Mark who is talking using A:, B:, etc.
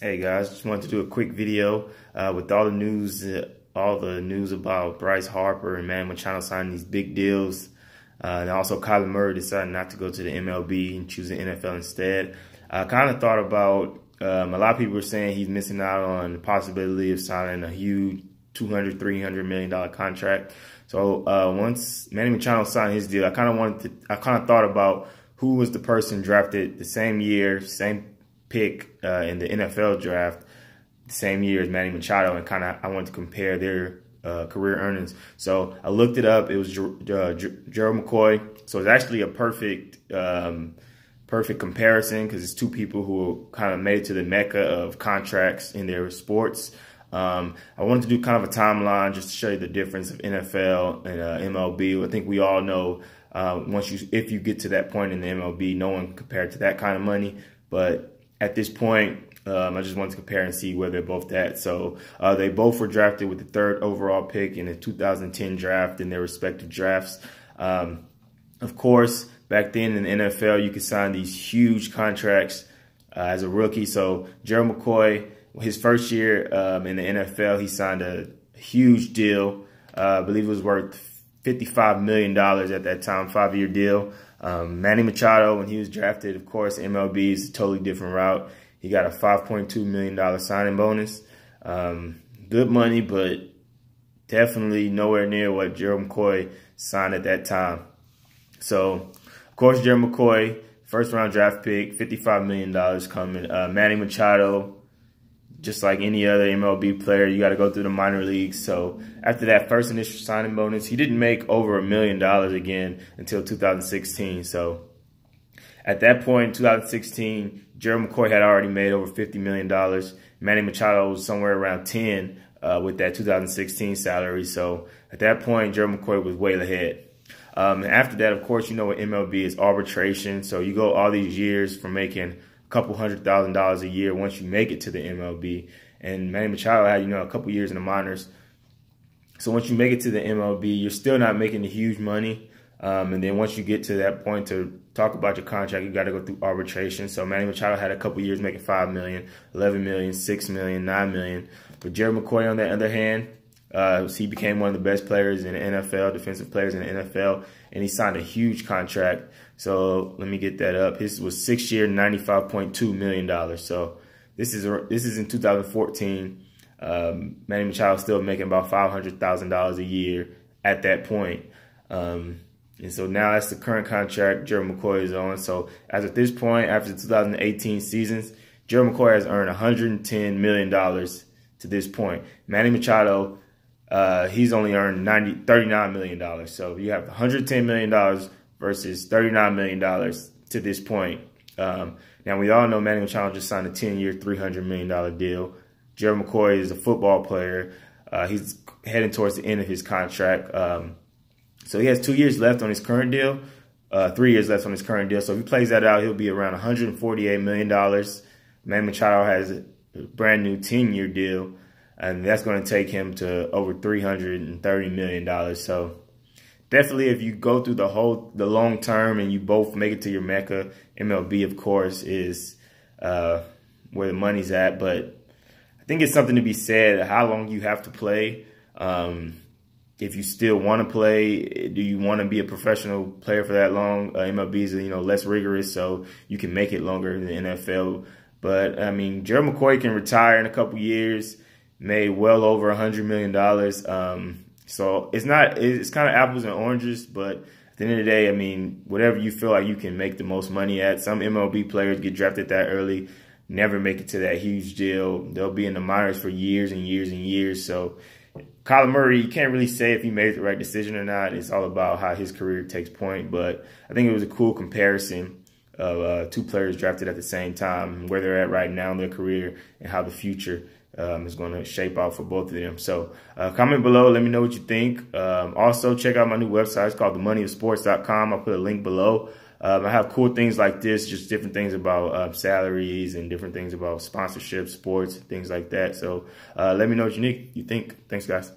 A: Hey guys, just wanted to do a quick video with all the news about Bryce Harper and Manny Machado signing these big deals, and also Kyler Murray deciding not to go to the MLB and choose the NFL instead. I kind of thought about a lot of people were saying he's missing out on the possibility of signing a huge $200–300 million contract. So once Manny Machado signed his deal, I kind of thought about who was the person drafted the same year, same pick in the NFL draft the same year as Manny Machado, and I wanted to compare their career earnings. So I looked it up. It was Gerald McCoy. So it's actually a perfect comparison because it's two people who kind of made it to the mecca of contracts in their sports. I wanted to do kind of a timeline just to show you the difference of NFL and MLB. I think we all know if you get to that point in the MLB, no one compared to that kind of money. But at this point, I just wanted to compare and see where they're both at. So they both were drafted with the 3rd overall pick in the 2010 draft in their respective drafts. Of course, back then in the NFL, you could sign these huge contracts as a rookie. So Gerald McCoy, his first year in the NFL, he signed a huge deal. I believe it was worth $55 million at that time, 5-year deal. Manny Machado, when he was drafted, of course, MLB is a totally different route. He got a $5.2 million signing bonus. Good money, but definitely nowhere near what Gerald McCoy signed at that time. So, of course, Gerald McCoy, first-round draft pick, $55 million coming. Manny Machado, just like any other MLB player, you got to go through the minor leagues. So after that first initial signing bonus, he didn't make over $1 million again until 2016. So at that point, in 2016, Gerald McCoy had already made over $50 million. Manny Machado was somewhere around 10 with that 2016 salary. So at that point, Gerald McCoy was way ahead. After that, of course, you know what MLB is, arbitration. So you go all these years from making couple $100,000 a year once you make it to the MLB. And Manny Machado had, a couple years in the minors. So once you make it to the MLB, you're still not making the huge money. And then once you get to that point to talk about your contract, you got to go through arbitration. So Manny Machado had a couple years making $5 million, $11 million, $6 million, $9 million. But Gerald McCoy, on the other hand, he became one of the best players in the NFL, defensive players in the NFL, and he signed a huge contract. So let me get that up. His was 6-year, $95.2 million. So this is in 2014. Manny Machado still making about $500,000 a year at that point. And so now that's the current contract Gerald McCoy is on. So as of this point, after the 2018 seasons, Gerald McCoy has earned $110 million to this point. Manny Machado, he's only earned $39 million. So you have $110 million versus $39 million to this point. Now, we all know Manny Machado just signed a 10-year, $300 million deal. Gerald McCoy is a football player. He's heading towards the end of his contract. So he has 2 years left on his current deal, 3 years left on his current deal. So if he plays that out, he'll be around $148 million. Manny Machado has a brand new 10-year deal, and that's going to take him to over $330 million. So definitely, if you go through the long term and you both make it to your mecca, MLB, of course, is where the money's at. But I think it's something to be said how long you have to play. If you still want to play, do you want to be a professional player for that long? MLB is less rigorous, so you can make it longer than the NFL. But I mean, Gerald McCoy can retire in a couple years, made well over $100 million. So it's kind of apples and oranges, but at the end of the day, I mean, whatever you feel like you can make the most money at. Some MLB players get drafted that early, never make it to that huge deal. They'll be in the minors for years and years and years. So Kyler Murray, you can't really say if he made the right decision or not. It's all about how his career takes point. But I think it was a cool comparison of two players drafted at the same time, where they're at right now in their career and how the future is going to shape out for both of them. So comment below. Let me know what you think. Also, check out my new website. It's called themoneyofsports.com. I'll put a link below. I have cool things like this, just different things about salaries and different things about sponsorship, sports, things like that. So let me know what you think. Thanks, guys.